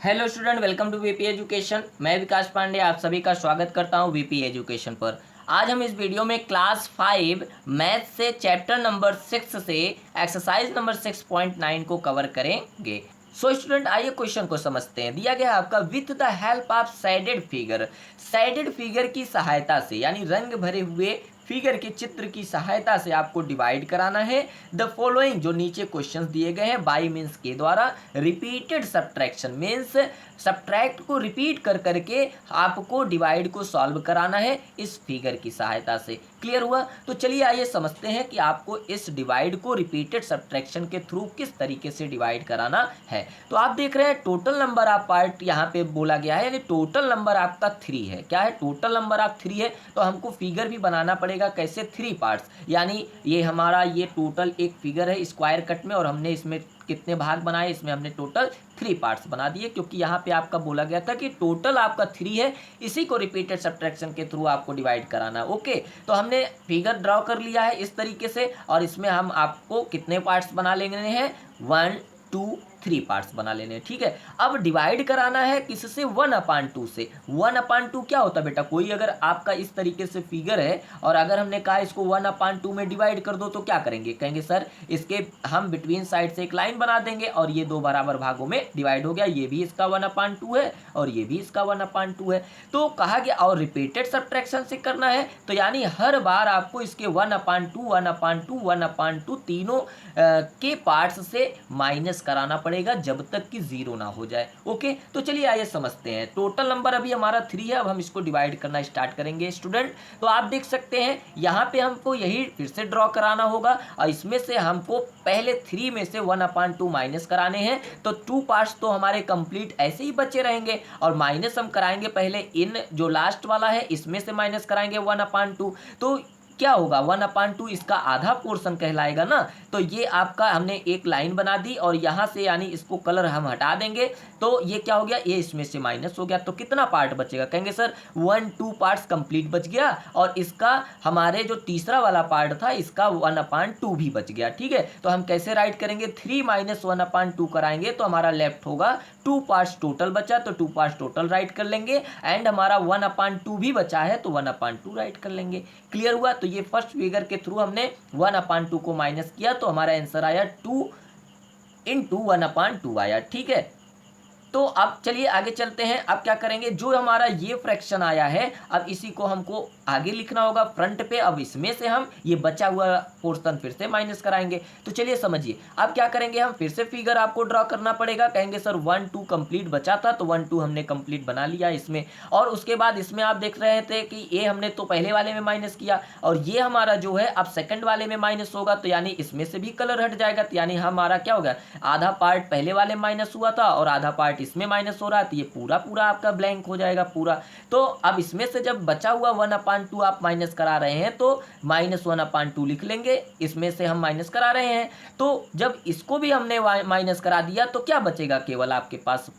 Hello student, welcome to VP education. मैं विकास पांडे आप सभी का स्वागत करता हूं वीपी एजुकेशन पर। आज हम इस वीडियो में क्लास 5 मैथ से चैप्टर नंबर 6 से एक्सरसाइज नंबर 6.9 को कवर करेंगे। सो स्टूडेंट, आइए क्वेश्चन को समझते हैं। दिया गया है आपका, with the help of shaded figure. Shaded figure की सहायता से यानी रंग भरे हुए फिगर के चित्र की सहायता से आपको डिवाइड कराना है द फॉलोइंग, जो नीचे क्वेश्चंस दिए गए हैं, बाई मीन्स के द्वारा। रिपीटेड सब्ट्रैक्शन मीन्स सब्ट्रैक्ट को रिपीट कर करके आपको डिवाइड को सॉल्व कराना है इस फिगर की सहायता से। क्लियर हुआ? तो चलिए आइए समझते हैं कि आपको इस डिवाइड को रिपीटेड सब्ट्रैक्शन के थ्रू किस तरीके से डिवाइड कराना है। तो आप देख रहे हैं टोटल नंबर ऑफ पार्ट यहाँ पे बोला गया है, यानी टोटल नंबर आपका 3 है। क्या है? टोटल नंबर ऑफ 3 है। तो हमको फिगर भी बनाना पड़ेगा कैसे? 3 पार्ट्स, यानी ये हमारा ये टोटल एक फिगर है स्क्वायर कट में, और हमने इसमें कितने भाग बनाए? इसमें हमने टोटल 3 पार्ट्स बना दिए, क्योंकि यहाँ पे आपका बोला गया था कि टोटल आपका 3 है, इसी को रिपीटेड सब्ट्रैक्शन के थ्रू आपको डिवाइड कराना। ओके, तो हमने फिगर ड्रॉ कर लिया है इस तरीके से, और इसमें हम आपको कितने पार्ट्स बना लेने हैं? 1 2 3 पार्ट्स बना लेने हैं। ठीक है, अब डिवाइड कराना है किससे? 1/2 से। 1/2 क्या होता है बेटा? कोई अगर आपका इस तरीके से फिगर है और अगर हमने कहा इसको 1/2 में डिवाइड कर दो, तो क्या करेंगे? कहेंगे सर इसके हम बिटवीन साइड से एक लाइन बना देंगे और ये दो बराबर भागों में डिवाइड हो गया। ये भी इसका 1/2 है और ये भी इसका 1/2 है। तो कहा गया और रिपीटेड सब्ट्रैक्शन से करना है, तो यानी हर बार आपको इसके 1/2 1/2 1/2 तीनों के पार्ट्स से माइनस कराना पड़ेगा जब तक कि 0 ना हो जाए। ओके, तो चलिए आइए समझते हैं। टोटल नंबर अभी हमारा 3 है, अब हम इसको डिवाइड करना स्टार्ट करेंगे स्टूडेंट। तो आप देख सकते हैं यहाँ पे हमको यही फिर से ड्रॉ कराना होगा, और इसमें से हमको पहले 3 में से 1/2 माइनस कराने हैं। तो 2 पार्ट्स तो हमारे कंप्लीट ऐसे ही बचे रहेंगे, और माइनस हम कराएंगे पहले इन जो लास्ट वाला है इसमें से माइनस कराएंगे 1/2। तो क्या होगा? 1/2 इसका आधा पोर्शन कहलाएगा ना। तो ये आपका हमने एक लाइन बना दी, और यहाँ से यानी इसको कलर हम हटा देंगे, तो ये क्या हो गया? ये इसमें से माइनस हो गया। तो कितना पार्ट बचेगा? कहेंगे सर 1 2 पार्ट्स कंप्लीट बच गया, और इसका हमारे जो तीसरा वाला पार्ट था इसका 1/2 भी बच गया। ठीक है, तो हम कैसे राइट करेंगे? 3 - 1/2 कराएंगे तो हमारा लेफ्ट होगा 2 पार्ट्स टोटल बचा, तो 2 पार्ट्स टोटल राइट कर लेंगे, एंड हमारा 1/2 भी बचा है तो 1/2 राइट कर लेंगे। क्लियर हुआ? तो ये फर्स्ट फिगर के थ्रू हमने 1/2 को माइनस किया, तो हमारा आंसर आया 2 × 1/2 आया। ठीक है, तो अब चलिए आगे चलते हैं। अब क्या करेंगे? जो हमारा ये फ्रैक्शन आया है, अब इसी को हमको आगे लिखना होगा फ्रंट पे। अब इसमें से हम ये बचा हुआ पोर्शन फिर से माइनस कराएंगे। तो चलिए समझिए, अब क्या करेंगे? हम फिर से फिगर आपको ड्रॉ करना पड़ेगा। कहेंगे सर 1 2 कंप्लीट बचा था, तो 1 2 हमने कंप्लीट बना लिया इसमें, और उसके बाद इसमें आप देख रहे थे कि ये हमने तो पहले वाले में माइनस किया, और ये हमारा जो है अब सेकंड वाले में माइनस होगा, तो यानी इसमें से भी कलर हट जाएगा। तो यानी हमारा क्या होगा? आधा पार्ट पहले वाले में माइनस हुआ था और आधा पार्ट इसमें माइनस हो रहा है, तो ये पूरा पूरा आपका ब्लैंक हो जाएगा पूरा। तो अब इसमें से जब बचा हुआ 1/2 आप माइनस करा रहे हैं, तो -1/2 लिख लेंगे। इसमें से हम माइनस करा रहे हैं, तो जब इसको भी हमने माइनस करा दिया, तो क्या बचेगा? केवल आपके पास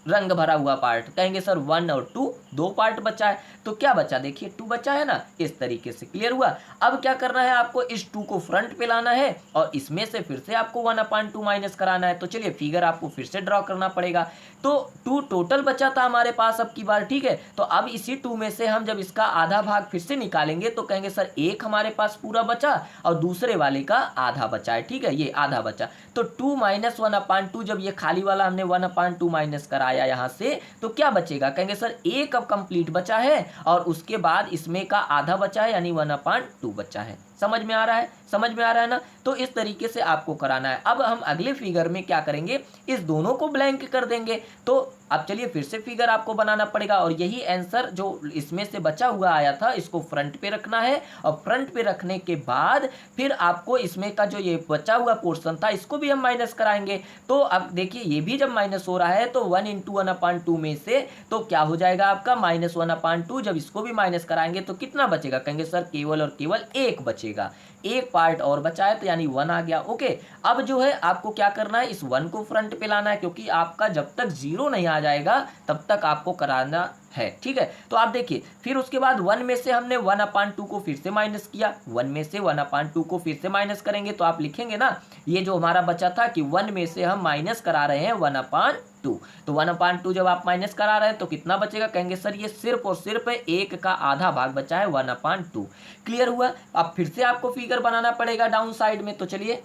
रंग भरा हुआ पार्ट। कहेंगे सर 1 और 2 दो पार्ट बचा है, तो क्या बचा? देखिए 2 बचा है ना, इस तरीके से। क्लियर हुआ? अब क्या करना है? आपको इस 2 को फ्रंट पे लाना है, और इसमें से फिर से आपको 1/2 माइनस कराना है। तो चलिए फिगर आपको फिर से ड्रॉ करना पड़ेगा। तो 2 टोटल बचा था हमारे पास अब की बार। ठीक है, तो अब इसी 2 में से हम जब इसका आधा भाग फिर से निकालेंगे, तो कहेंगे सर एक हमारे पास पूरा बचा और दूसरे वाले का आधा बचा है। ठीक है, ये आधा बचा, तो 2 - 1/2 जब ये खाली वाला हमने 1/2 माइनस कराया यहां से, तो क्या बचेगा? कहेंगे सर एक अब कंप्लीट बचा है, और उसके बाद इसमें का आधा बचा है, यानी 1/2 बचा है। समझ में आ रहा है? समझ में आ रहा है ना? तो इस तरीके से आपको कराना है। अब हम अगले फिगर में क्या करेंगे? इस दोनों को ब्लैंक कर देंगे। तो अब चलिए फिर से फिगर आपको बनाना पड़ेगा, और यही आंसर जो इसमें से बचा हुआ आया था इसको फ्रंट पे रखना है, और फ्रंट पे रखने के बाद फिर आपको इसमें का जो ये बचा हुआ पोर्शन था इसको भी हम माइनस कराएंगे। तो अब देखिए ये भी जब माइनस हो रहा है, तो 1 × 1/2 में से तो क्या हो जाएगा आपका? -1/2। जब इसको भी माइनस कराएंगे तो कितना बचेगा? कहेंगे सर केवल और केवल एक बचेगा, एक पार्ट और बचा है, तो यानी 1 आ गया। ओके, अब जो है आपको क्या करना है? इस 1 को फ्रंट पे लाना है, क्योंकि आपका जब तक 0 नहीं आ जाएगा तब तक आपको कराना है, ठीक है। तो आप देखिए फिर उसके बाद 1 में से हमने 1/2 को फिर से माइनस किया, 1 में से 1/2 को फिर से माइनस करेंगे तो आप लिखेंगे ना, ये जो हमारा बचा था कि 1 में से हम माइनस करा रहे हैं 1/2, तो 1/2 जब आप माइनस करा रहे हैं तो कितना बचेगा, कहेंगे सर ये सिर्फ और सिर्फ 1 का आधा भाग बचा है 1/2। क्लियर हुआ। अब फिर से आपको फिगर बनाना पड़ेगा डाउन साइड में, तो चलिए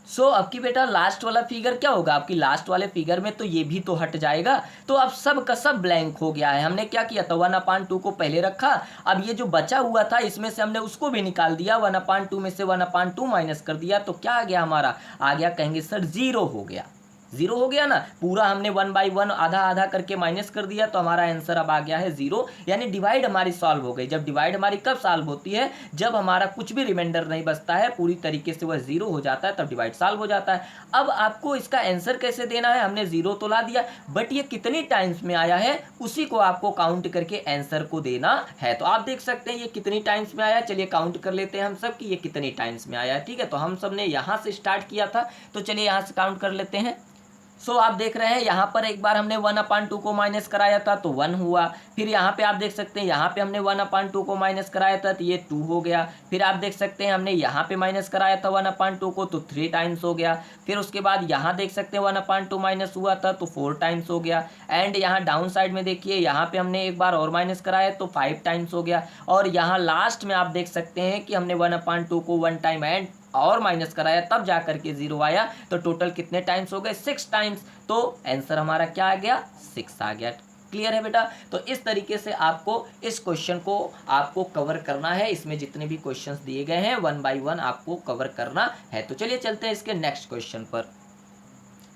अब की बेटा लास्ट वाला फिगर क्या होगा, आपकी लास्ट वाले फिगर में तो ये भी तो हट जाएगा, तो अब सब का सब ब्लैंक हो गया है। हमने क्या किया था, 1/2 को पहले रखा, अब ये जो बचा हुआ था इसमें से हमने उसको भी निकाल दिया, 1/2 में से 1/2 माइनस कर दिया, तो क्या आ गया हमारा, आ गया कहेंगे सर 0 हो गया, 0 हो गया ना, पूरा हमने 1/1 आधा आधा करके माइनस कर दिया, तो हमारा आंसर अब आ गया है 0, यानी डिवाइड हमारी सॉल्व हो गई। जब डिवाइड हमारी कब सॉल्व होती है, जब हमारा कुछ भी रिमाइंडर नहीं बचता है, पूरी तरीके से वह 0 हो जाता है, तब डिवाइड सॉल्व हो जाता है। अब आपको इसका आंसर कैसे देना है, हमने 0 तो ला दिया, बट ये कितनी टाइम्स में आया है उसी को आपको काउंट करके आंसर को देना है। तो आप देख सकते हैं ये कितनी टाइम्स में आया, चलिए काउंट कर लेते हैं हम सब कि ये कितनी टाइम्स में आया है, ठीक है। तो हम सब ने यहाँ से स्टार्ट किया था, तो चलिए यहाँ से काउंट कर लेते हैं। आप देख रहे हैं यहाँ पर एक बार हमने 1/2 को माइनस कराया था तो 1 हुआ, फिर यहाँ पे आप देख सकते हैं यहाँ पे हमने 1/2 को माइनस कराया था तो ये 2 हो गया, फिर आप देख सकते हैं हमने यहाँ पे माइनस कराया था 1/2 को तो 3 टाइम्स हो गया, फिर उसके बाद यहाँ देख सकते हैं 1/2 माइनस हुआ था तो 4 टाइम्स हो गया, एंड यहाँ डाउन साइड में देखिए यहाँ पे हमने एक बार और माइनस कराया तो 5 टाइम्स हो गया, और यहाँ लास्ट में आप देख सकते हैं कि हमने 1/2 को 1 टाइम एंड और माइनस कराया तब जा करके 0 आया, तो टोटल कितने टाइम्स हो गए, 6 टाइम्स, तो आंसर हमारा क्या आ गया, 6 आ गया। क्लियर है बेटा। तो इस तरीके से आपको इस क्वेश्चन को आपको कवर करना है, इसमें जितने भी क्वेश्चंस दिए गए हैं 1 बाय 1 आपको कवर करना है। तो चलिए चलते हैं इसके नेक्स्ट क्वेश्चन पर।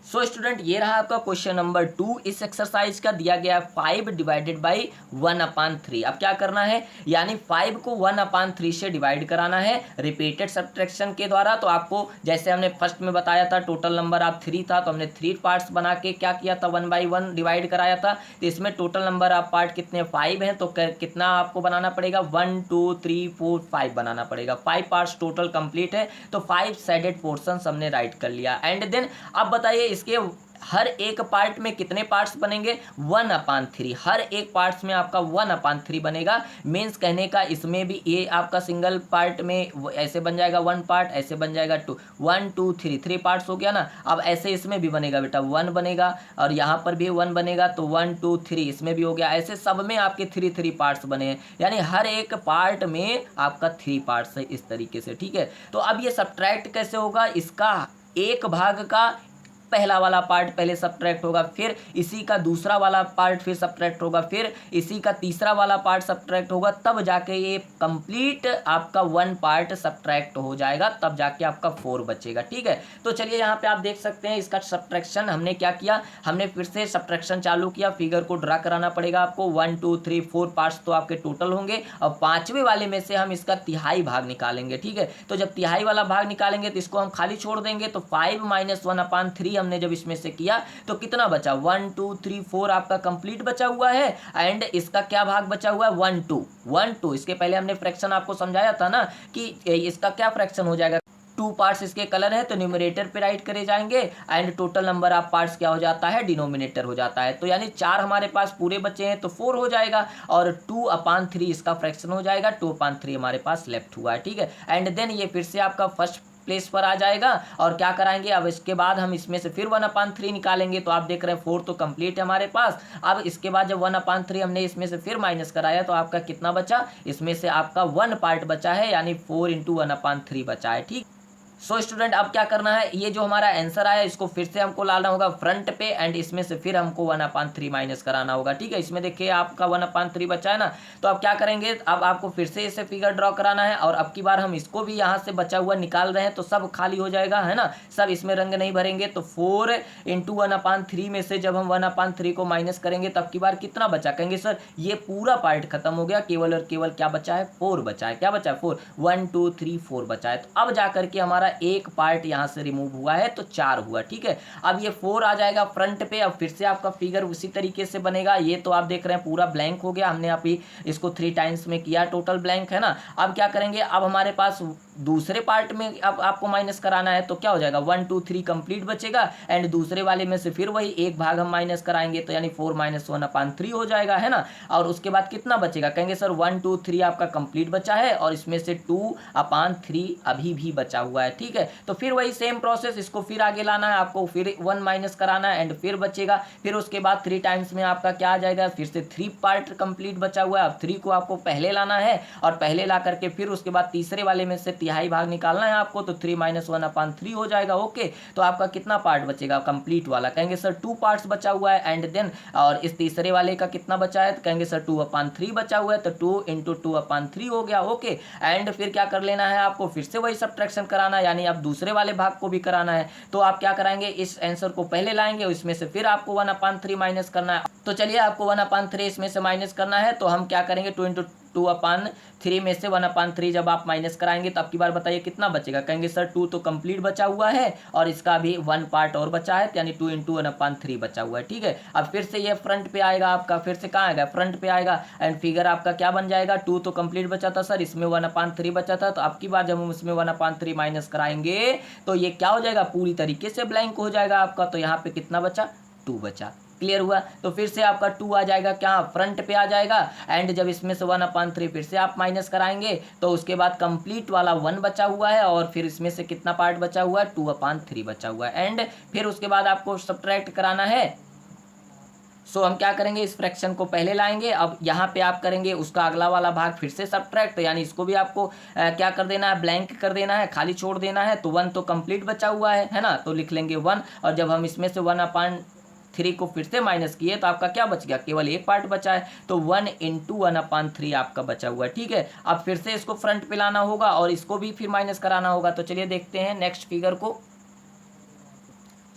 स्टूडेंट ये रहा आपका क्वेश्चन नंबर 2 इस एक्सरसाइज का, दिया गया 5 डिवाइडेड बाई 1/3। अब क्या करना है, यानी 5 को 1/3 से डिवाइड कराना है रिपीटेड सब्ट्रैक्शन के द्वारा। तो आपको जैसे हमने फर्स्ट में बताया था टोटल नंबर आप 3 था, तो हमने 3 पार्ट्स बना के क्या किया था 1/1 डिवाइड कराया था, तो इसमें टोटल नंबर आप पार्ट कितने 5 हैं, तो कितना आपको बनाना पड़ेगा 1 2 3 4 5 बनाना पड़ेगा, 5 पार्ट्स टोटल कंप्लीट है, तो 5 साइडेड पोर्शन हमने राइट कर लिया। एंड देन अब बताइए इसके हर एक पार्ट में कितने पार्ट्स बनेंगे 1/3, हर एक पार्ट्स में आपका 1/3 बनेगा। मीन्स कहने का इसमें भी ये आपका सिंगल पार्ट में ऐसे बन जाएगा 1 पार्ट, ऐसे बन जाएगा 2 1 2 3 3 पार्ट्स हो गया ना। अब ऐसे इसमें भी बनेगा बेटा 1 बनेगा, और यहाँ पर भी 1 बनेगा, तो 1 2 3 इसमें भी हो गया, ऐसे सब में आपके 3 3 पार्ट्स बने हैं, यानी हर एक पार्ट में आपका 3 पार्ट्स है इस तरीके से, ठीक है। तो अब ये सब्ट्रैक्ट कैसे होगा, इसका एक भाग का पहला वाला पार्ट पहले सब्ट्रैक्ट होगा, फिर इसी का दूसरा वाला पार्ट फिर सब्ट्रैक्ट होगा, फिर इसी का तीसरा वाला पार्ट सब्ट्रैक्ट होगा, तब जाके ये कंप्लीट आपका 1 पार्ट सब्ट्रैक्ट हो जाएगा, तब जाके आपका 4 बचेगा, ठीक है। तो चलिए यहाँ पे आप देख सकते हैं इसका सब्ट्रैक्शन हमने क्या किया, हमने फिर से सब्ट्रैक्शन चालू किया, फिगर को ड्रा कराना पड़ेगा आपको, 1 2 3 4 पार्ट्स तो आपके टोटल होंगे, और 5वें वाले में से हम इसका तिहाई भाग निकालेंगे, ठीक है। तो जब तिहाई वाला भाग निकालेंगे तो इसको हम खाली छोड़ देंगे, तो 5 - 1/3 हमने जब इसमें से किया तो कितना बचा 1 2 3 4 आपका कंप्लीट बचा हुआ है, एंड इसका क्या भाग बचा हुआ है 1 2। इसके पहले हमने फ्रैक्शन आपको समझाया था ना कि इसका क्या फ्रैक्शन हो जाएगा, 2 पार्ट्स इसके कलर है तो न्यूमरेटर पे राइट करे जाएंगे, and total number of parts क्या हो जाता है डिनोमिनेटर हो जाता है, तो यानी 4 हमारे पास पूरे बचे हैं तो 4 हो जाएगा, और 2/3 इसका फ्रैक्शन हो जाएगा, 2/3 हमारे पास लेफ्ट हुआ है, ठीक है। एंड देन ये फिर से आपका फर्स्ट प्लेस पर आ जाएगा, और क्या कराएंगे अब इसके बाद हम इसमें से फिर 1/3 निकालेंगे, तो आप देख रहे हैं 4 तो कंप्लीट है हमारे पास। अब इसके बाद जब 1/3 हमने इसमें से फिर माइनस कराया तो आपका कितना बचा, इसमें से आपका 1 पार्ट बचा है, यानी 4 × 1/3 बचा है, ठीक। स्टूडेंट अब क्या करना है, ये जो हमारा आंसर आया इसको फिर से हमको लाना होगा फ्रंट पे, एंड इसमें से फिर हमको 1/3 माइनस कराना होगा, ठीक है। इसमें देखिए आपका 1/3 बचा है ना, तो अब क्या करेंगे, अब आपको फिर से इसे फिगर ड्रॉ कराना है, और अब की बार हम इसको भी यहाँ से बचा हुआ निकाल रहे हैं तो सब खाली हो जाएगा, है ना, सब इसमें रंग नहीं भरेंगे, तो 4 × 1/3 में से जब हम 1/3 को माइनस करेंगे तब की बार कितना बचा, कहेंगे सर ये पूरा पार्ट खत्म हो गया, केवल और केवल क्या बचा है 4 बचा है, क्या बचा है 4 1 2 3 4 बचा है, तो अब जाकर के हमारा एक पार्ट यहां से रिमूव हुआ है तो 4 हुआ, ठीक है। अब ये 4 आ जाएगा फ्रंट पे, अब फिर से आपका फिगर उसी तरीके से बनेगा, ये तो आप देख रहे हैं पूरा ब्लैंक हो गया, हमने अभी इसको 3 टाइम्स में किया, टोटल ब्लैंक है ना। अब क्या करेंगे, अब हमारे पास दूसरे पार्ट में अब आपको माइनस कराना है तो क्या हो जाएगा 1 2 3 कंप्लीट बचेगा एंड दूसरे वाले में से फिर वही एक भाग हम माइनस कराएंगे तो यानी 4 - 1/3 हो जाएगा, है ना। और उसके बाद कितना बचेगा, कहेंगे सर 1 2 3 आपका कंप्लीट बचा है और इसमें से 2/3 अभी भी बचा हुआ है, ठीक है। तो फिर वही सेम प्रोसेस, इसको फिर आगे लाना है आपको, फिर 1 माइनस कराना है एंड फिर बचेगा। फिर उसके बाद 3 टाइम्स में आपका क्या आ जाएगा, फिर से 3 पार्ट कंप्लीट बचा हुआ है। अब 3 को आपको पहले लाना है और पहले ला करके फिर उसके बाद तीसरे वाले में से तिहाई भाग निकालना है आपको, तो 3 - 1/3 हो जाएगा। ओके, तो आपका कितना पार्ट बचेगा कंप्लीट वाला, कहेंगे सर 2 पार्ट्स बचा हुआ है एंड देन और इस तीसरे वाले का कितना बचा है, तो कहेंगे सर 2/3 बचा हुआ है, तो 2 × 2/3 हो गया। ओके, एंड फिर क्या कर लेना है आपको, फिर से वही सब्ट्रैक्शन कराना है, यानी अब दूसरे वाले भाग को भी कराना है। तो आप क्या कराएंगे, इस आंसर को पहले लाएंगे, इसमें से फिर आपको 1/3 माइनस करना है। तो चलिए आपको 1/3 इसमें से माइनस करना है, तो हम क्या करेंगे 2 × 2/3 में से 1/3 जब आप माइनस कराएंगे तो अब की बार बताइए कितना बचेगा, कहेंगे सर 2 तो कंप्लीट बचा हुआ है और इसका भी 1 पार्ट और बचा है, यानी 2 × 1/3 बचा हुआ है, ठीक है। अब फिर से ये फ्रंट पे आएगा आपका, फिर से कहाँ आएगा, फ्रंट पे आएगा एंड फिगर आपका क्या बन जाएगा, 2 तो कंप्लीट बचा था सर, इसमें 1/3 बचा था, तो अब की बार जब हम इसमें 1/3 माइनस कराएंगे तो ये क्या हो जाएगा, पूरी तरीके से ब्लैंक हो जाएगा आपका। तो यहाँ पे कितना बचा, 2 बचा। क्लियर हुआ, तो फिर से आपका 2 आ जाएगा, क्या फ्रंट पे आ जाएगा एंड जब इसमें से 1/3 फिर से आप माइनस कराएंगे तो उसके बाद कंप्लीट वाला 1 बचा हुआ है और फिर इसमें से कितना पार्ट बचा हुआ है, 2/3 बचा हुआ है एंड फिर उसके बाद आपको सब्ट्रैक्ट कराना है। सो हम क्या करेंगे, इस फ्रैक्शन को पहले लाएंगे, अब यहाँ पे आप करेंगे उसका अगला वाला भाग फिर से सब्ट्रैक्ट, यानी इसको भी आपको क्या कर देना है, ब्लैंक कर देना है, खाली छोड़ देना है। तो 1 तो कंप्लीट बचा हुआ है ना, तो लिख लेंगे 1 और जब हम इसमें से 1/3 को फिर से माइनस किए तो आपका क्या बच गया, केवल एक पार्ट बचा है, तो 1 × 1/3 आपका बचा हुआ है, ठीक है। अब फिर से इसको फ्रंट पे लाना होगा और इसको भी फिर माइनस कराना होगा। तो चलिए देखते हैं नेक्स्ट फिगर को।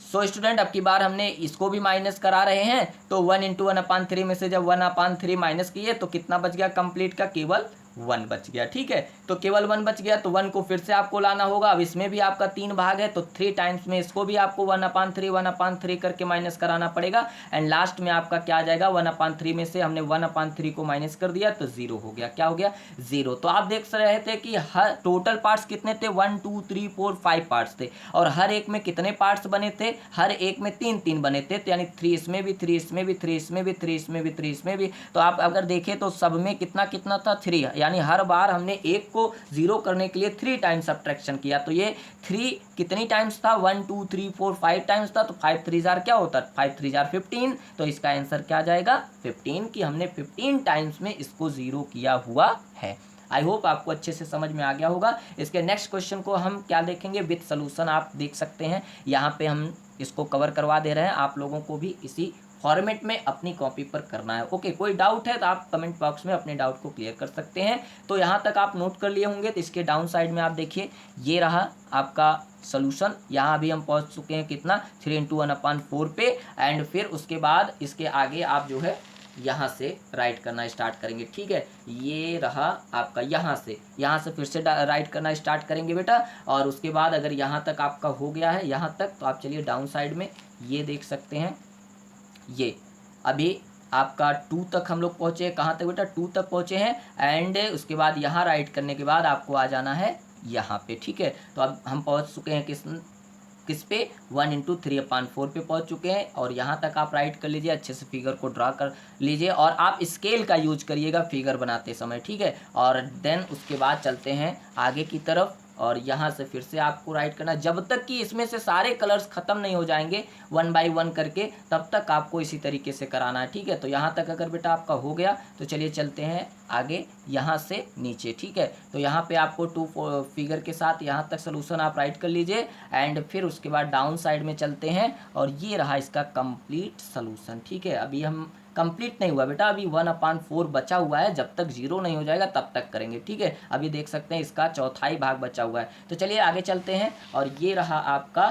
सो स्टूडेंट अब की बार हमने इसको भी माइनस करा रहे हैं, तो 1 × 1/3 में से जब 1/3 माइनस किए तो कितना बच गया कंप्लीट का, केवल 1 बच गया, ठीक है। तो केवल 1 बच गया, तो 1 को फिर से आपको लाना होगा। अब इसमें भी आपका 3 भाग है, तो 3 टाइम्स में इसको भी आपको 1/3 करके माइनस कराना पड़ेगा एंड लास्ट में आपका क्या आ जाएगा, 1/3 में से हमने 1/3 को माइनस कर दिया तो 0 हो गया। क्या हो गया, 0। तो आप देख रहे थे कि हर टोटल पार्ट्स कितने थे, 1 2 3 4 5 पार्ट्स थे और हर एक में कितने पार्ट्स बने थे, हर एक में 3 बने थे, तो यानी 3 इसमें भी, 3 इसमें भी, 3 इसमें भी, 3 इसमें भी, 3 इसमें भी। तो आप अगर देखें तो सब में कितना कितना था, 3, यानी हर बार हमने एक को 0 करने के लिए 3 टाइम्स सब्ट्रैक्शन किया। तो ये 3 कितनी टाइम्स था, 1 2 3 4 5 टाइम्स था, तो 5 3 जार क्या होता है, 5 3 जार 15। तो इसका आंसर क्या आ जाएगा, 15, कि हमने 15 टाइम्स में इसको 0 किया हुआ है। आई होप आपको अच्छे से समझ में आ गया होगा। इसके नेक्स्ट क्वेश्चन को हम क्या देखेंगे, विथ सोल्यूशन। आप देख सकते हैं यहाँ पे हम इसको कवर करवा दे रहे हैं, आप लोगों को भी इसी फॉर्मेट में अपनी कॉपी पर करना है। ओके, कोई डाउट है तो आप कमेंट बॉक्स में अपने डाउट को क्लियर कर सकते हैं। तो यहाँ तक आप नोट कर लिए होंगे, तो इसके डाउन साइड में आप देखिए ये रहा आपका सोल्यूशन। यहाँ भी हम पहुँच चुके हैं कितना, 3 × 1/4 पे एंड फिर उसके बाद इसके आगे आप जो है यहाँ से राइट करना स्टार्ट करेंगे, ठीक है। ये रहा आपका, यहाँ से फिर से राइट करना स्टार्ट करेंगे बेटा। और उसके बाद अगर यहाँ तक आपका हो गया है, यहाँ तक, तो आप चलिए डाउन साइड में ये देख सकते हैं, ये अभी आपका 2 तक हम लोग पहुँचे। कहाँ तक बेटा, 2 तक पहुँचे हैं एंड उसके बाद यहाँ राइट करने के बाद आपको आ जाना है यहाँ पे, ठीक है। तो अब हम पहुँच चुके हैं किस पे, 1 × 3/4 पे पहुंच चुके हैं और यहाँ तक आप राइट कर लीजिए, अच्छे से फिगर को ड्रा कर लीजिए और आप स्केल का यूज करिएगा फिगर बनाते समय, ठीक है। और देन उसके बाद चलते हैं आगे की तरफ और यहाँ से फिर से आपको राइट करना, जब तक कि इसमें से सारे कलर्स ख़त्म नहीं हो जाएंगे 1 बाय 1 करके, तब तक आपको इसी तरीके से कराना है, ठीक है। तो यहाँ तक अगर बेटा आपका हो गया तो चलिए चलते हैं आगे यहाँ से नीचे, ठीक है। तो यहाँ पे आपको 2 फिगर के साथ यहाँ तक सोल्यूशन आप राइट कर लीजिए एंड फिर उसके बाद डाउन साइड में चलते हैं और ये रहा इसका कंप्लीट सोल्यूशन, ठीक है। अभी हम कंप्लीट नहीं हुआ बेटा, अभी 1/4 बचा हुआ है, जब तक 0 नहीं हो जाएगा तब तक करेंगे, ठीक है। अभी देख सकते हैं इसका चौथाई भाग बचा हुआ है। तो चलिए आगे चलते हैं और ये रहा आपका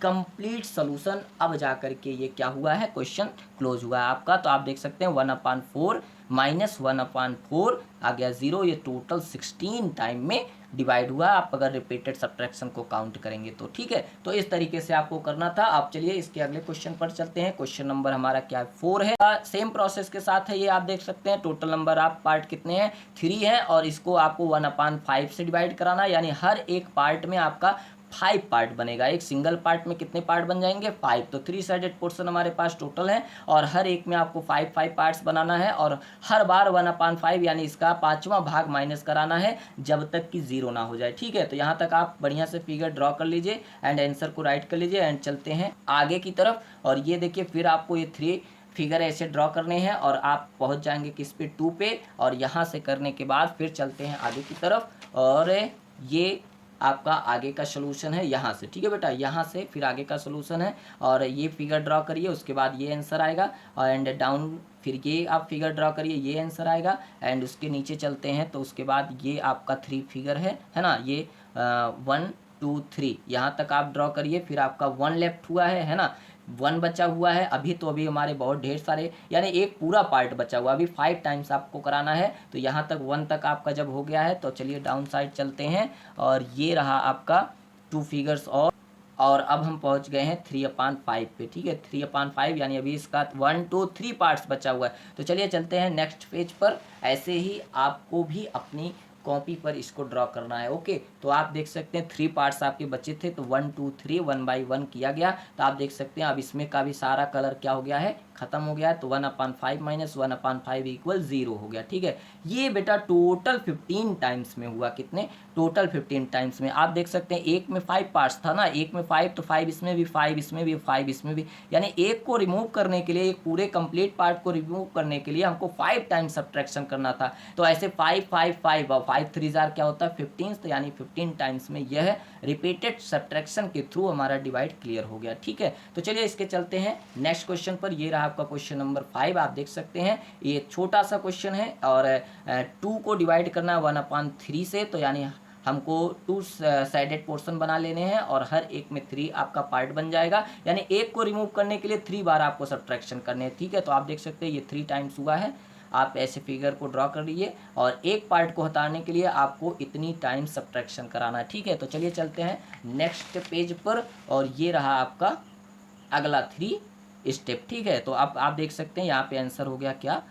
कंप्लीट सोल्यूशन। अब जा करके ये क्या हुआ है, क्वेश्चन क्लोज हुआ है आपका। तो आप देख सकते हैं 1/4 - 1/4 आ गया 0, ये टोटल 16 टाइम में डिवाइड हुआ आप अगर रिपीटेड सब्ट्रैक्शन को काउंट करेंगे तो। ठीक है, तो इस तरीके से आपको करना था। आप चलिए इसके अगले क्वेश्चन पर चलते हैं। क्वेश्चन नंबर हमारा क्या है, 4 है। सेम प्रोसेस के साथ है ये, आप देख सकते हैं टोटल नंबर आप पार्ट कितने हैं, 3 है, और इसको आपको 1/5 से डिवाइड कराना, यानी हर एक पार्ट में आपका 5 पार्ट बनेगा। एक सिंगल पार्ट में कितने पार्ट बन जाएंगे, 5। तो 3 साइडेड पोर्शन हमारे पास टोटल है, और हर एक में आपको 5 पार्ट्स बनाना है, और हर बार 1/5 यानी इसका 5वां भाग माइनस कराना है जब तक कि 0 ना हो जाए। ठीक है, तो यहाँ तक आप बढ़िया से फिगर ड्रॉ कर लीजिए एंड आंसर को राइट कर लीजिए एंड चलते हैं आगे की तरफ। और ये देखिए फिर आपको ये 3 फिगर ऐसे ड्रॉ करने हैं और आप पहुंच जाएंगे किस पे, 2 पे। और यहाँ से करने के बाद फिर चलते हैं आगे की तरफ, और ये आपका आगे का सोल्यूशन है यहाँ से। ठीक है बेटा, यहाँ से फिर आगे का सोल्यूशन है, और ये फिगर ड्रॉ करिए, उसके बाद ये आंसर आएगा, और एंड डाउन फिर ये आप फिगर ड्रॉ करिए, ये आंसर आएगा। एंड उसके नीचे चलते हैं तो उसके बाद ये आपका 3 फिगर है ना, ये 1 2 3 यहाँ तक आप ड्रॉ करिए। फिर आपका 1 लेफ्ट हुआ है ना, 1 बचा हुआ है अभी, तो अभी हमारे बहुत ढेर सारे, यानी एक पूरा पार्ट बचा हुआ, अभी 5 टाइम्स आपको कराना है। तो यहाँ तक 1 तक आपका जब हो गया है तो चलिए डाउन साइड चलते हैं, और ये रहा आपका 2 फिगर्स, और अब हम पहुंच गए हैं 3/5 पे। ठीक है, 3/5 यानी अभी इसका 1 2 3 पार्ट्स बचा हुआ है। तो चलिए चलते हैं नेक्स्ट पेज पर। ऐसे ही आपको भी अपनी कॉपी पर इसको ड्रॉ करना है। ओके, तो आप देख सकते हैं 3 पार्ट्स आपके बचे थे, तो 1 2 3 1 बाई 1 किया गया। तो आप देख सकते हैं अब इसमें का भी सारा कलर क्या हो गया है, खत्म हो गया है। तो 1/5 माइनस 1/5 इक्वल 0 हो गया। ठीक है, ये बेटा टोटल 15 टाइम्स में हुआ, कितने, टोटल 15 टाइम्स में। आप देख सकते हैं एक में 5 पार्ट्स था ना, एक में 5, तो 5 इसमें भी, 5 इसमें भी, 5 इसमें भी, यानी एक को रिमूव करने के लिए, एक पूरे कंप्लीट पार्ट को रिमूव करने के लिए हमको 5 टाइम्स सब्ट्रैक्शन करना था। तो ऐसे 5 5 5 और 5 3 क्या होता है 15, तो यानी 15 टाइम्स में यह रिपीटेड सब्ट्रैक्शन के थ्रू हमारा डिवाइड क्लियर हो गया। ठीक है, तो चलिए इसके चलते हैं नेक्स्ट क्वेश्चन पर। ये रहा आपका क्वेश्चन नंबर 5। आप देख सकते हैं ये छोटा सा क्वेश्चन है, और 2 को डिवाइड करना है 1/3 से, तो यानी हमको 2 साइडेड पोर्शन बना लेने हैं, और हर एक में 3 आपका पार्ट बन जाएगा, यानी एक को रिमूव करने के लिए 3 बार आपको सब्ट्रैक्शन करने हैं। ठीक है, तो आप देख सकते हैं ये 3 टाइम्स हुआ है। आप ऐसे फिगर को ड्रॉ कर लीजिए, और एक पार्ट को हटाने के लिए आपको इतनी टाइम सब्ट्रैक्शन कराना है। ठीक है, तो चलिए चलते हैं नेक्स्ट पेज पर, और ये रहा आपका अगला 3 स्टेप। ठीक है, तो अब आप देख सकते हैं यहाँ पे आंसर हो गया क्या,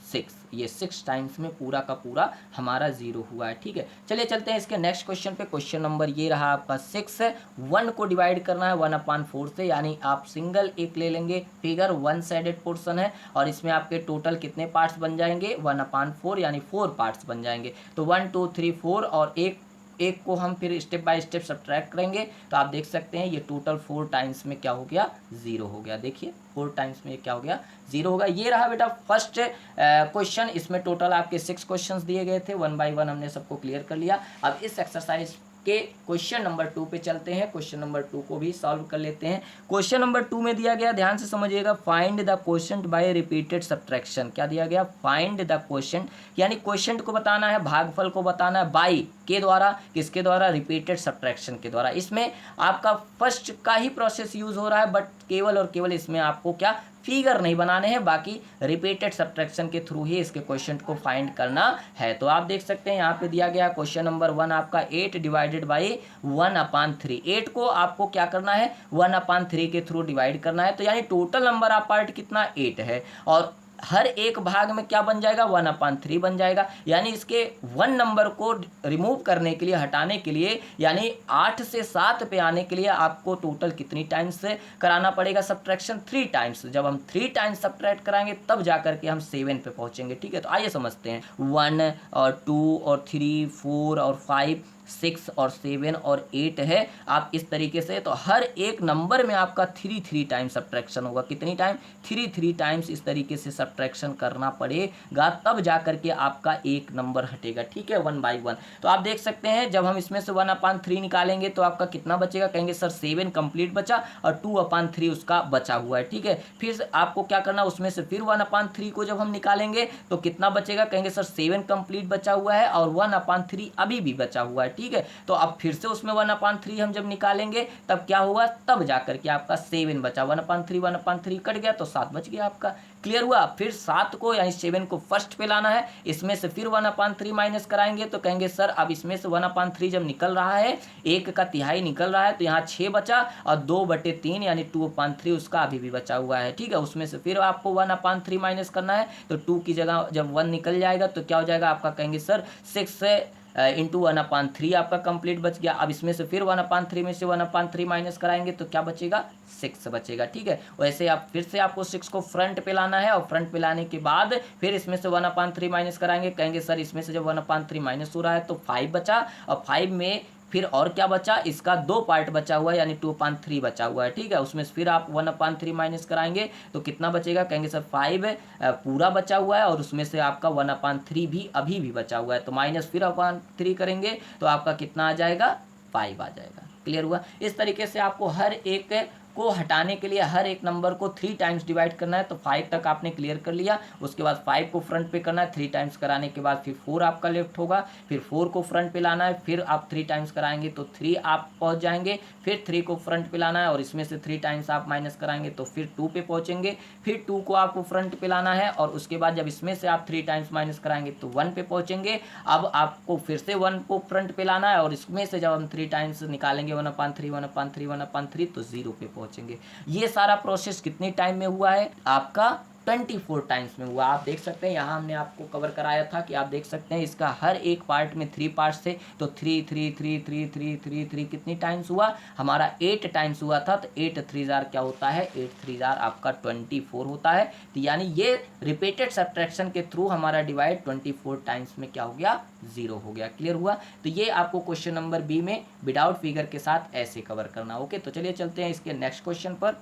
6। ये 6 टाइम्स में पूरा का पूरा हमारा 0 हुआ है। ठीक है, चलिए चलते हैं इसके नेक्स्ट क्वेश्चन पे। क्वेश्चन नंबर ये रहा आपका 6 है। 1 को डिवाइड करना है 1/4 से, यानी आप सिंगल एक ले लेंगे फिगर, 1 साइडेड पोर्शन है, और इसमें आपके टोटल कितने पार्ट्स बन जाएंगे, 1/4 यानी 4 पार्ट्स बन जाएंगे। तो 1 2 3 4, और एक को हम फिर स्टेप बाय स्टेप सब्ट्रैक्ट करेंगे। तो आप देख सकते हैं ये टोटल 4 टाइम्स में क्या हो गया, 0 हो गया। देखिए 4 टाइम्स में क्या हो गया, 0 होगा। ये रहा बेटा फर्स्ट क्वेश्चन। इसमें टोटल आपके 6 क्वेश्चंस दिए गए थे, 1 बाय 1 हमने सबको क्लियर कर लिया। अब इस एक्सरसाइज के क्वेश्चन नंबर 2 पे चलते हैं। क्वेश्चन नंबर 2 को भी सॉल्व कर लेते हैं। क्वेश्चन नंबर 2 में दिया गया, ध्यान से समझिएगा, find the quotient by repeated subtraction. क्या दिया गया, फाइंड द क्वोशंट, यानी क्वोशंट को बताना है, भागफल को बताना है, बाय के द्वारा, किसके द्वारा, रिपीटेड सब्ट्रैक्शन के द्वारा। इसमें आपका फर्स्ट का ही प्रोसेस यूज हो रहा है, बट केवल और केवल इसमें आपको क्या, फिगर नहीं बनाने हैं, बाकी रिपीटेड सब्ट्रैक्शन के थ्रू ही इसके क्वेश्चन को फाइंड करना है। तो आप देख सकते हैं यहाँ पे दिया गया क्वेश्चन नंबर 1 आपका 8 डिवाइडेड बाई 1/3। 8 को आपको क्या करना है, 1/3 के थ्रू डिवाइड करना है। तो यानी टोटल नंबर ऑफ पार्ट कितना, 8 है, और हर एक भाग में क्या बन जाएगा, 1/3 बन जाएगा। यानी इसके 1 नंबर को रिमूव करने के लिए, हटाने के लिए, यानी 8 से 7 पे आने के लिए आपको टोटल कितनी टाइम्स से कराना पड़ेगा सब्ट्रैक्शन, 3 टाइम्स। जब हम 3 टाइम्स सब्ट्रैक्ट कराएंगे तब जाकर के हम 7 पे पहुंचेंगे। ठीक है, तो आइए समझते हैं। 1 और 2 और 3 4 और 5 6 और 7 और 8 है। आप इस तरीके से, तो हर एक नंबर में आपका 3 टाइम्स सब्ट्रैक्शन होगा। कितनी टाइम, 3 टाइम्स इस तरीके से सब्ट्रैक्शन करना पड़ेगा, तब जा करके आपका एक नंबर हटेगा। ठीक है, 1 बाई 1। तो आप देख सकते हैं जब हम इसमें से 1/3 निकालेंगे तो आपका कितना बचेगा, कहेंगे सर 7 कंप्लीट बचा, और 2/3 उसका बचा हुआ है। ठीक है, फिर आपको क्या करना, उसमें से फिर 1/3 को जब हम निकालेंगे तो कितना बचेगा, कहेंगे सर 7 कंप्लीट बचा हुआ है, और 1/3 अभी भी बचा हुआ है। ठीक है। तो अब फिर से उसमें 1/3 हम जब निकालेंगे तब क्या होगा, तब जाकर के आपका 7 बचा। 1/3 कट गया तो 7 बच गया आपका। क्लियर हुआ। फिर 7 को यानी 7 को फर्स्ट पे लाना है, इसमें से फिर 1/3 माइनस कराएंगे तो कहेंगे सर अब इसमें से 1/3 जब निकल रहा है, 1 का तिहाई निकल रहा है, तो यहाँ 6 बचा और 2/3 यानी 2/3 उसका अभी भी बचा हुआ है, ठीक है। उसमें से फिर आपको 1/3 माइनस करना है, तो 2 की जगह जब 1 निकल जाएगा तो क्या हो जाएगा आपका, कहेंगे सर 6 इंटू 1/3 आपका कंप्लीट बच गया। अब इसमें से फिर 1/3 में से 1/3 माइनस कराएंगे तो क्या बचेगा, 6 बचेगा, ठीक है। वैसे आप फिर से आपको 6 को फ्रंट पे लाना है और फ्रंट पे लाने के बाद फिर इसमें से 1/3 माइनस कराएंगे, कहेंगे सर इसमें से जब 1/3 माइनस हो रहा है तो 5 बचा और 5 में फिर और क्या बचा, इसका 2 पार्ट बचा हुआ है यानी 2/3 बचा हुआ है, ठीक है। उसमें से फिर आप 1/3 माइनस कराएंगे तो कितना बचेगा, कहेंगे सर 5 पूरा बचा हुआ है और उसमें से आपका 1/3 भी अभी भी बचा हुआ है, तो माइनस फिर 3 करेंगे तो आपका कितना आ जाएगा, 5 आ जाएगा। क्लियर हुआ। इस तरीके से आपको हर एक को हटाने के लिए हर एक नंबर को 3 टाइम्स डिवाइड करना है। तो 5 तक आपने क्लियर कर लिया, उसके बाद 5 को फ्रंट पे करना है, 3 टाइम्स कराने के बाद फिर 4 आपका लेफ्ट होगा, फिर 4 को फ्रंट पे लाना है, फिर आप 3 टाइम्स कराएंगे तो 3 आप पहुंच जाएंगे, फिर 3 को फ्रंट पे लाना है और इसमें से 3 टाइम्स आप माइनस कराएंगे तो फिर 2 पे पहुंचेंगे, फिर 2 को आपको फ्रंट पे लाना है और उसके बाद जब इसमें से आप 3 टाइम्स माइनस कराएंगे तो 1 पे पहुंचेंगे। अब आपको फिर से 1 को फ्रंट पे लाना है और इसमें से जब हम 3 टाइम्स निकालेंगे 1/3 तो 0 पे पहुंचेंगे। ये सारा प्रोसेस कितने टाइम में हुआ है आपका, 24 टाइम्स में हुआ। आप देख सकते हैं यहाँ हमने आपको कवर कराया था कि आप देख सकते हैं इसका हर एक पार्ट में 3 पार्ट्स थे, तो 3 3 3 3 3 3 3 कितनी टाइम्स हुआ हमारा, 8 टाइम्स हुआ था। तो 8 3 क्या होता है, 8 3 आपका 24 होता है। तो यानी ये रिपीटेड सब्ट्रैक्शन के थ्रू हमारा डिवाइड 24 टाइम्स में क्या हो गया, 0 हो गया। क्लियर हुआ। तो ये आपको क्वेश्चन नंबर बी में विदाउट फिगर के साथ ऐसे कवर करना। ओके, तो चलिए चलते हैं इसके नेक्स्ट क्वेश्चन पर।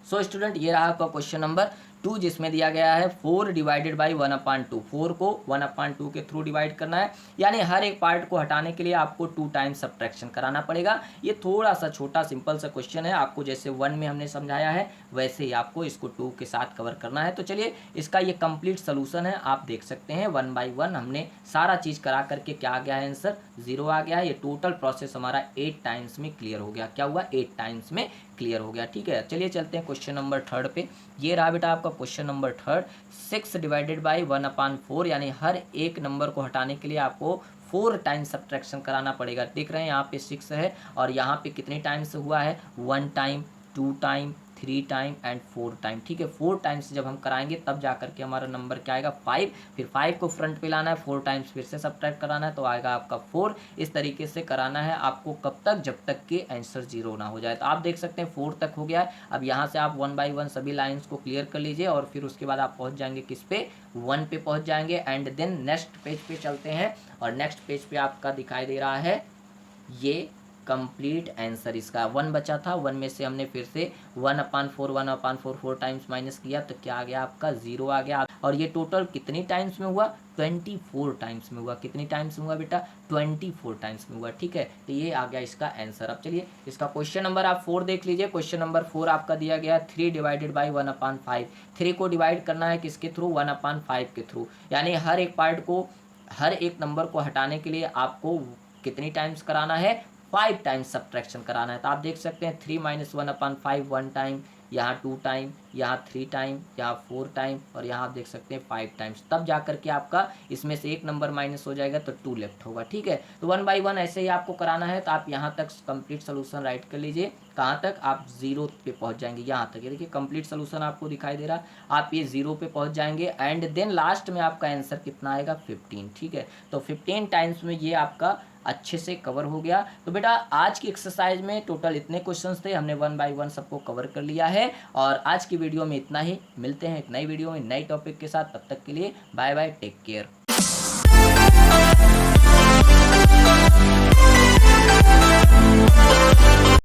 सो स्टूडेंट ये रहा आपका क्वेश्चन नंबर 2, जिसमें दिया गया है 4 डिवाइडेड बाई 1/2। 4 को 1/2 के थ्रू डिवाइड करना है, यानी हर एक पार्ट को हटाने के लिए आपको 2 टाइम्स सब्ट्रैक्शन कराना पड़ेगा। ये थोड़ा सा छोटा सिंपल सा क्वेश्चन है, आपको जैसे 1 में हमने समझाया है वैसे ही आपको इसको 2 के साथ कवर करना है। तो चलिए इसका ये कंप्लीट सोल्यूशन है, आप देख सकते हैं 1 बाई 1 हमने सारा चीज़ करा करके क्या आ गया है आंसर, 0 आ गया है। ये टोटल प्रोसेस हमारा 8 टाइम्स में क्लियर हो गया। क्या हुआ, 8 टाइम्स में क्लियर हो गया। ठीक है, चलिए चलते हैं क्वेश्चन नंबर 3 पे। ये रहा बेटा आपका क्वेश्चन नंबर 3, 6 डिवाइडेड बाई 1/4, यानी हर एक नंबर को हटाने के लिए आपको 4 टाइम्स सब्ट्रैक्शन कराना पड़ेगा। देख रहे हैं यहाँ पे 6 है और यहाँ पे कितने टाइम्स हुआ है, 1 time, 2 time, 3 time and 4 time. ठीक है, 4 टाइम्स जब हम कराएंगे तब जा करके हमारा नंबर क्या आएगा, 5। फिर 5 को फ्रंट पे लाना है, 4 टाइम्स फिर से सब्ट्रैक्ट कराना है तो आएगा आपका 4। इस तरीके से कराना है आपको कब तक, जब तक कि आंसर 0 ना हो जाए। तो आप देख सकते हैं 4 तक हो गया है। अब यहाँ से आप 1 बाई 1 सभी लाइन्स को क्लियर कर लीजिए और फिर उसके बाद आप पहुँच जाएंगे किस पे, 1 पे पहुँच जाएंगे। एंड देन नेक्स्ट पेज पे चलते हैं और नेक्स्ट पेज पे आपका दिखाई दे रहा है ये कंप्लीट आंसर। इसका 1 बचा था, 1 में से हमने फिर से 1/4 4 टाइम्स माइनस किया तो क्या आ गया आपका, 0 आ गया। और ये टोटल कितनी टाइम्स में हुआ, 24 टाइम्स में हुआ। कितनी टाइम्स में हुआ बेटा, 24 टाइम्स में हुआ। ठीक है, तो ये आ गया इसका आंसर। अब चलिए इसका क्वेश्चन नंबर आप 4 देख लीजिए। क्वेश्चन नंबर 4 आपका दिया गया 3 डिवाइडेड बाई 1/5। 3 को डिवाइड करना है किसके थ्रू, 1/5 के थ्रू। यानी हर एक पार्ट को, हर एक नंबर को हटाने के लिए आपको कितनी टाइम्स कराना है, 5 टाइम्स सब्ट्रैक्शन कराना है। तो आप देख सकते हैं 3 - 1/5 1 टाइम, यहाँ 2 टाइम, यहाँ 3 टाइम, यहाँ 4 टाइम और यहाँ आप देख सकते हैं 5 टाइम्स। तब जा करके आपका इसमें से एक नंबर माइनस हो जाएगा तो 2 लेफ्ट होगा। ठीक है, तो 1 बाई 1 ऐसे ही आपको कराना है। तो आप यहाँ तक कंप्लीट सोल्यूशन राइट कर लीजिए। कहाँ तक, आप 0 पे पहुँच जाएंगे, यहाँ तक। ये देखिए कंप्लीट सोल्यूशन आपको दिखाई दे रहा, आप ये 0 पे पहुँच जाएंगे। एंड देन लास्ट में आपका आंसर कितना आएगा, 15। ठीक है, तो 15 टाइम्स में ये आपका अच्छे से कवर हो गया। तो बेटा आज की एक्सरसाइज में टोटल इतने क्वेश्चंस थे, हमने 1 बाई 1 सबको कवर कर लिया है। और आज की वीडियो में इतना ही, मिलते हैं एक नई वीडियो में नई टॉपिक के साथ। तब तक के लिए बाय बाय, टेक केयर।